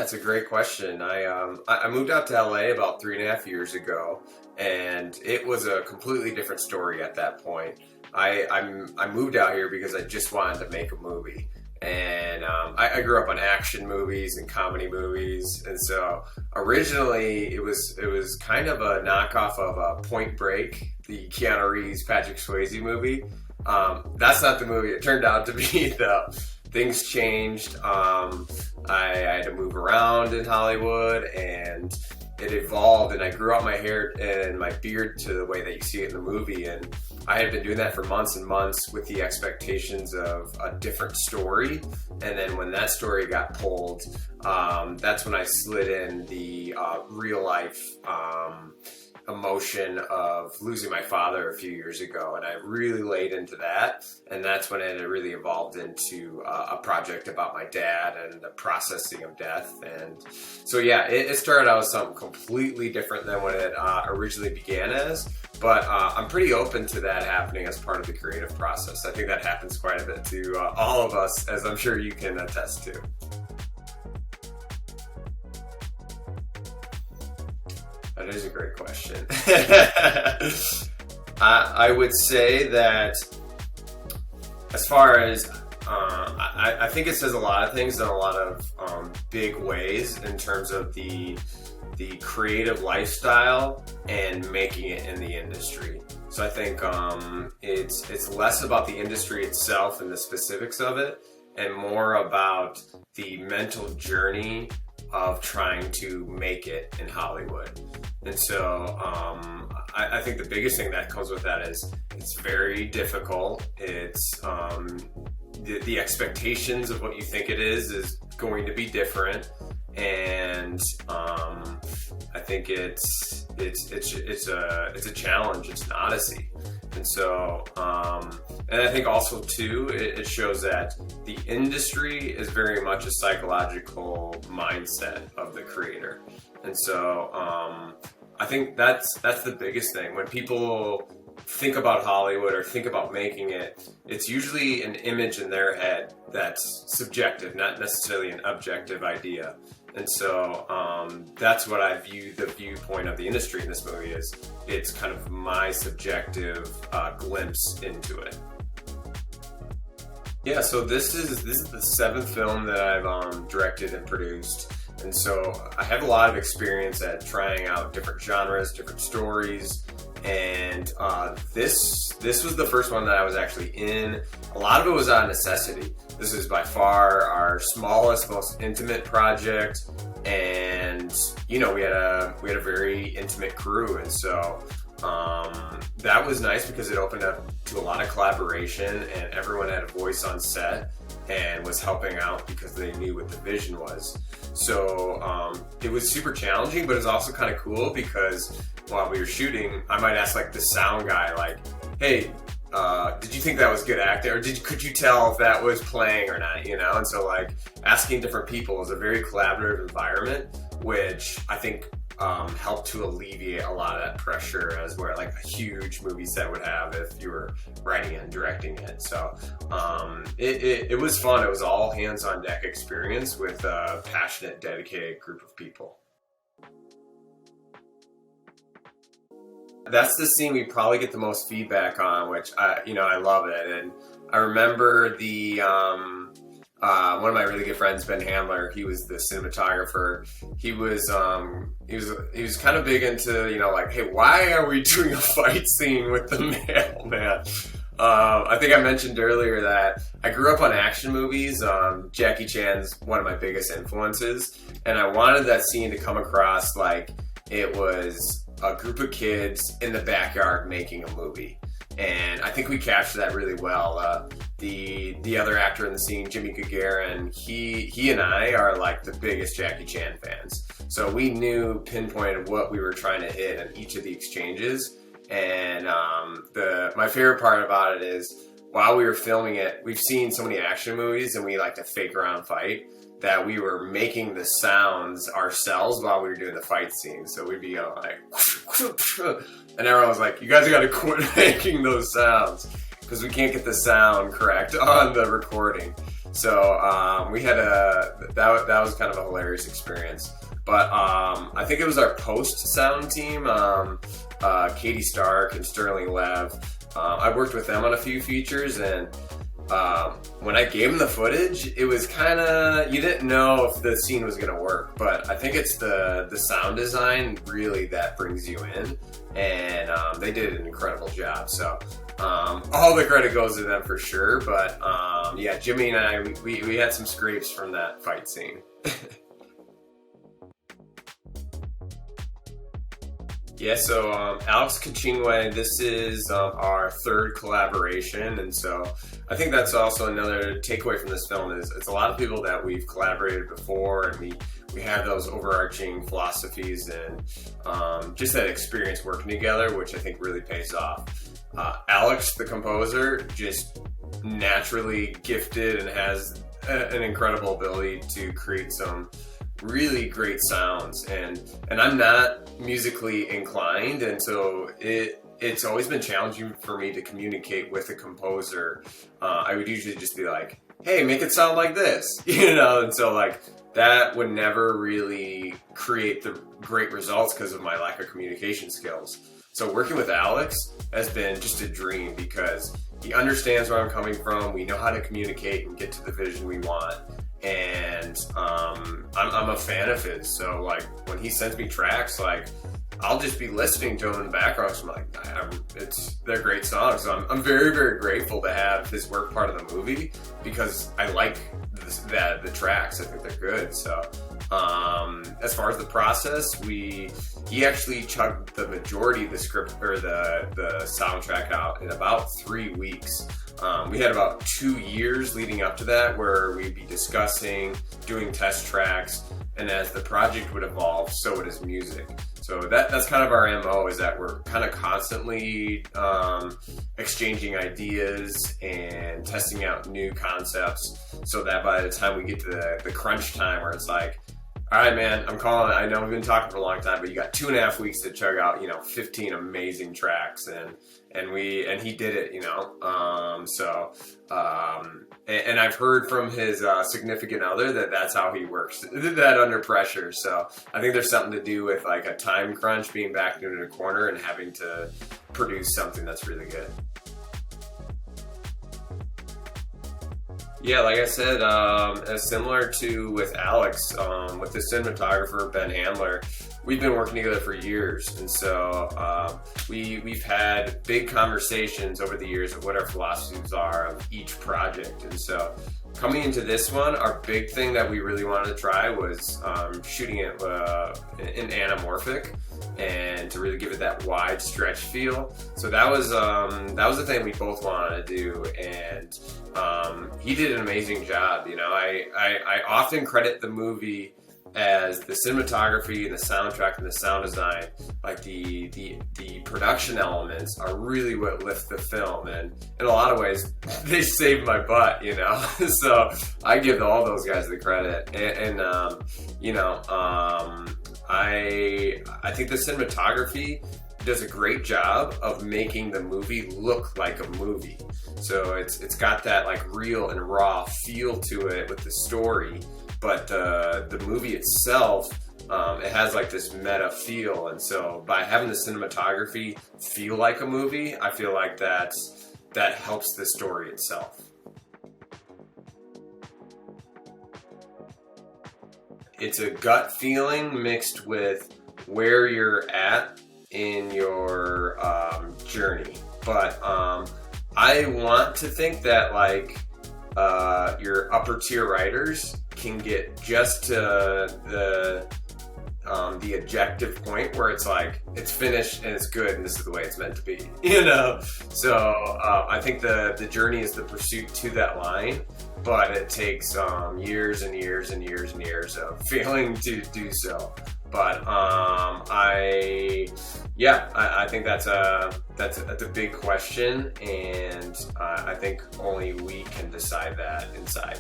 it's a great question. I moved out to LA about 3.5 years ago, and it was a completely different story at that point. I moved out here because I just wanted to make a movie, and I grew up on action movies and comedy movies, and so originally it was kind of a knockoff of Point Break, the Keanu Reeves Patrick Swayze movie. That's not the movie it turned out to be though. Things changed. I had to move around in Hollywood, and it evolved, and I grew out my hair and my beard to the way that you see it in the movie, and I had been doing that for months and months with the expectations of a different story. And then when that story got pulled, that's when I slid in the real life emotion of losing my father a few years ago, and I really laid into that, and that's when it really evolved into a project about my dad and the processing of death. And so yeah, it started out as something completely different than what it originally began as, but I'm pretty open to that happening as part of the creative process. I think that happens quite a bit to all of us, as I'm sure you can attest to. That is a great question. I would say that as far as, I think it says a lot of things in a lot of big ways in terms of the creative lifestyle and making it in the industry. So I think it's less about the industry itself and the specifics of it, and more about the mental journey of trying to make it in Hollywood. And so I think the biggest thing that comes with that is it's very difficult. It's the expectations of what you think it is going to be different, and I think it's a challenge. It's an odyssey. And so, and I think also too, it shows that the industry is very much a psychological mindset of the creator. And so, I think that's the biggest thing. When people think about Hollywood or think about making it, it's usually an image in their head that's subjective, not necessarily an objective idea. And so that's what I view the viewpoint of the industry in this movie is. It's kind of my subjective glimpse into it. Yeah, so this is the 7th film that I've directed and produced. And so I have a lot of experience at trying out different genres, different stories, and this was the first one that I was actually in. A lot of it was out of necessity. This is by far our smallest, most intimate project, and you know, we had a very intimate crew, and so that was nice because it opened up to a lot of collaboration, and everyone had a voice on set and was helping out because they knew what the vision was. So it was super challenging, but it was also kind of cool because while we were shooting, I might ask like the sound guy, like, hey, did you think that was good acting, or could you tell if that was playing or not, you know? And so like asking different people is a very collaborative environment, which I think helped to alleviate a lot of that pressure as where like a huge movie set would have if you were writing it and directing it. So it was fun. It was all hands on deck experience with a passionate, dedicated group of people. That's the scene we probably get the most feedback on, which I love it. And I remember the one of my really good friends, Ben Handler, he was the cinematographer. He was kind of big into, you know, like, hey, why are we doing a fight scene with the mailman? I think I mentioned earlier that I grew up on action movies. Jackie Chan's one of my biggest influences, and I wanted that scene to come across like it was a group of kids in the backyard making a movie. And I think we captured that really well. The other actor in the scene, Jimmy Gagarin, he and I are like the biggest Jackie Chan fans. So we knew pinpointed what we were trying to hit in each of the exchanges. And my favorite part about it is while we were filming it, we've seen so many action movies and we like to fake around fight, that we were making the sounds ourselves while we were doing the fight scene. So we'd be like, and everyone was like, you guys gotta quit making those sounds because we can't get the sound correct on the recording. So we had that was kind of a hilarious experience. But I think it was our post sound team, Katie Stark and Sterling Lev. I worked with them on a few features, and when I gave them the footage, it was kind of, you didn't know if the scene was going to work, but I think it's the sound design really that brings you in, and they did an incredible job. So all the credit goes to them for sure, but yeah, Jimmy and I, we had some scrapes from that fight scene. Yeah, so Alex Kachingwe, this is our third collaboration, and so I think that's also another takeaway from this film is it's a lot of people that we've collaborated before, and we have those overarching philosophies and just that experience working together, which I think really pays off. Alex, the composer, just naturally gifted and has an incredible ability to create some really great sounds, and I'm not musically inclined, and so it's always been challenging for me to communicate with a composer. I would usually just be like, hey, make it sound like this, and so like that would never really create the great results because of my lack of communication skills. So working with Alex has been just a dream because he understands where I'm coming from. We know how to communicate and get to the vision we want. And I'm a fan of his, so like when he sends me tracks, like I'll just be listening to them in the background. So I'm like, they're great songs. So I'm very, very grateful to have his work part of the movie because I like the tracks. I think they're good. So as far as the process, he actually chugged the majority of the script or the soundtrack out in about 3 weeks. We had about 2 years leading up to that where we'd be discussing, doing test tracks, and as the project would evolve, so would his music. So that's kind of our MO, is that we're kind of constantly exchanging ideas and testing out new concepts so that by the time we get to the crunch time where it's like, all right, man, I'm calling it. I know we've been talking for a long time, but you got 2.5 weeks to chug out, 15 amazing tracks, and he did it, and I've heard from his significant other that's how he works, that under pressure. So I think there's something to do with like a time crunch, being backed into a corner and having to produce something that's really good. Yeah, like I said, as similar to with Alex, with the cinematographer, Ben Handler, we've been working together for years. And so we've had big conversations over the years of what our philosophies are of each project. And so coming into this one, our big thing that we really wanted to try was shooting it in anamorphic and to really give it that wide stretch feel. So that was the thing we both wanted to do, and he did an amazing job. I often credit the movie as the cinematography and the soundtrack and the sound design, like the production elements are really what lift the film, and in a lot of ways they saved my butt, so I give all those guys the credit, and I think the cinematography does a great job of making the movie look like a movie. So it's got that like real and raw feel to it with the story, but the movie itself, it has like this meta feel. And so by having the cinematography feel like a movie, I feel like that helps the story itself. It's a gut feeling mixed with where you're at in your journey. But I want to think that like your upper tier writers can get just to the objective point where it's like it's finished and it's good and this is the way it's meant to be, So I think the journey is the pursuit to that line, but it takes years and years and years and years of failing to do so. But I think that's a big question, and I think only we can decide that inside.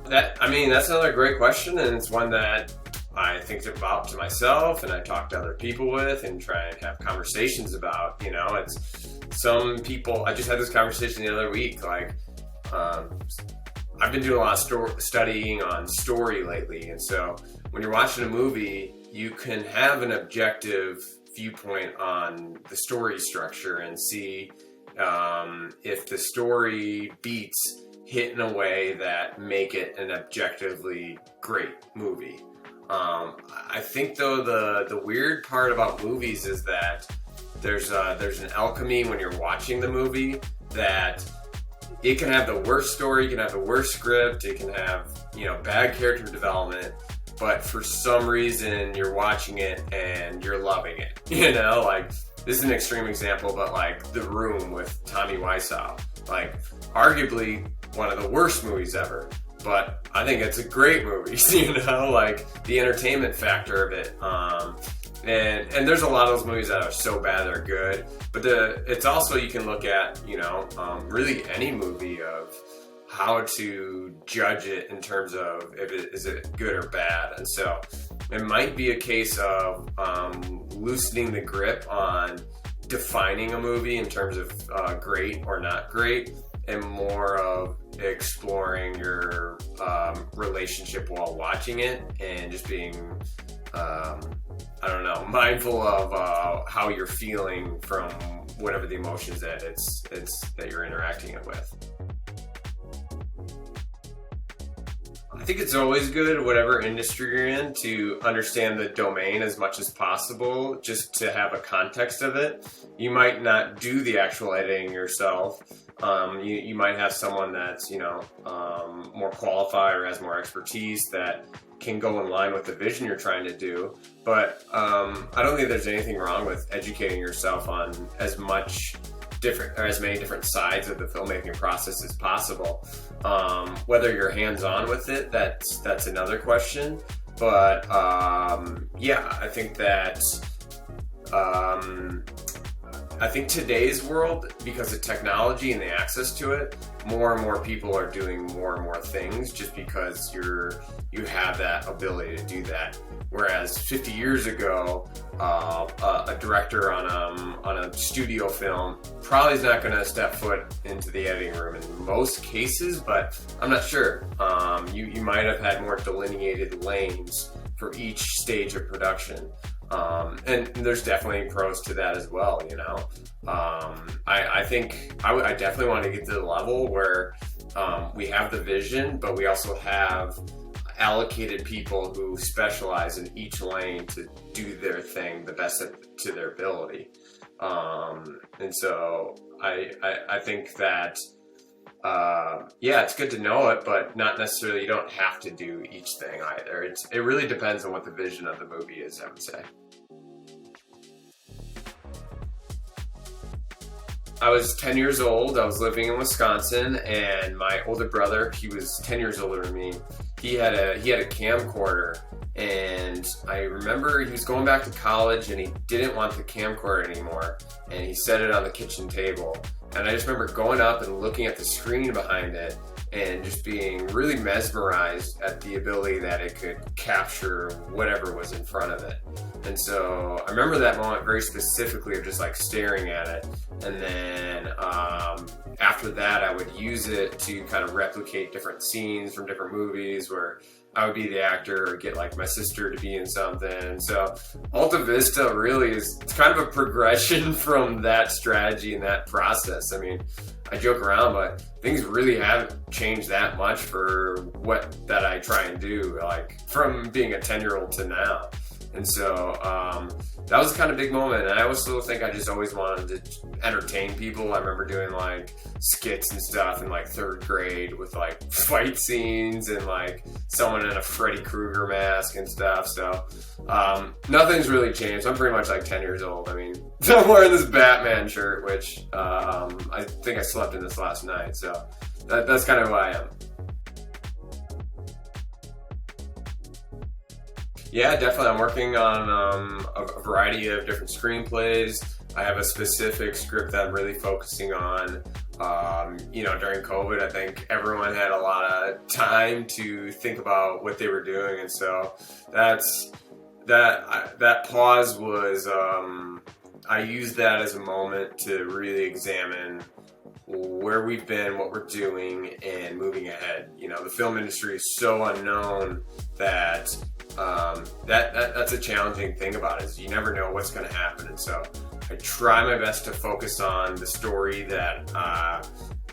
That's another great question, and it's one that I think about to myself, and I talk to other people with, and try and have conversations about. It's some people, I just had this conversation the other week, like, I've been doing a lot of studying on story lately, and so when you're watching a movie, you can have an objective viewpoint on the story structure and see if the story beats hit in a way that make it an objectively great movie. I think though the weird part about movies is that there's an alchemy when you're watching the movie that it can have the worst story, it can have the worst script, it can have, bad character development, but for some reason you're watching it and you're loving it. Like, this is an extreme example, but like The Room with Tommy Wiseau, like arguably one of the worst movies ever, but I think it's a great movie. Like the entertainment factor of it. And there's a lot of those movies that are so bad they're good, but it's also, you can look at, really any movie of how to judge it in terms of is it good or bad. And so it might be a case of loosening the grip on defining a movie in terms of great or not great, and more of exploring your relationship while watching it and just being mindful of how you're feeling from whatever the emotions that that you're interacting it with. I think it's always good, whatever industry you're in, to understand the domain as much as possible, just to have a context of it. You might not do the actual editing yourself. You might have someone that's, more qualified or has more expertise that can go in line with the vision you're trying to do. But I don't think there's anything wrong with educating yourself on as many different sides of the filmmaking process as possible. Whether you're hands-on with it, that's another question. But I think that I think today's world, because of technology and the access to it, more and more people are doing more and more things just because you have that ability to do that. Whereas 50 years ago, a director on a studio film probably is not going to step foot into the editing room in most cases, but I'm not sure. You might have had more delineated lanes for each stage of production. And there's definitely pros to that as well, I think I definitely want to get to the level where we have the vision, but we also have allocated people who specialize in each lane to do their thing the best to their ability. And so I think that it's good to know it, but not necessarily, you don't have to do each thing either. It really depends on what the vision of the movie is, I would say. I was 10 years old. I was living in Wisconsin, and my older brother, he was 10 years older than me. He had a camcorder, and I remember he was going back to college, and he didn't want the camcorder anymore, and he set it on the kitchen table. And I just remember going up and looking at the screen behind it and just being really mesmerized at the ability that it could capture whatever was in front of it. And so I remember that moment very specifically of just like staring at it. And then after that, I would use it to kind of replicate different scenes from different movies where I would be the actor or get like my sister to be in something. And so Alta Vista really is kind of a progression from that strategy and that process. I mean, I joke around, but things really haven't changed that much for that I try and do, like from being a 10-year-old to now. And so that was kind of a big moment. And I also think I just always wanted to entertain people. I remember doing like skits and stuff in like 3rd grade with like fight scenes and like someone in a Freddy Krueger mask and stuff. So nothing's really changed. I'm pretty much like 10 years old. I mean, I'm wearing this Batman shirt, which I think I slept in this last night. So that's kind of who I am. Yeah, definitely. I'm working on a variety of different screenplays. I have a specific script that I'm really focusing on. During COVID, I think everyone had a lot of time to think about what they were doing, and so that pause was I use that as a moment to really examine where we've been, what we're doing, and moving ahead. You know, the film industry is so unknown that that's a challenging thing about it, is you never know what's going to happen. And so I try my best to focus on the story that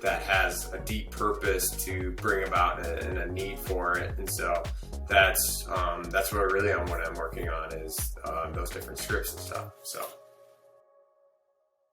has a deep purpose to bring about and a need for it. And so that's what really when I'm working on is those different scripts and stuff. So.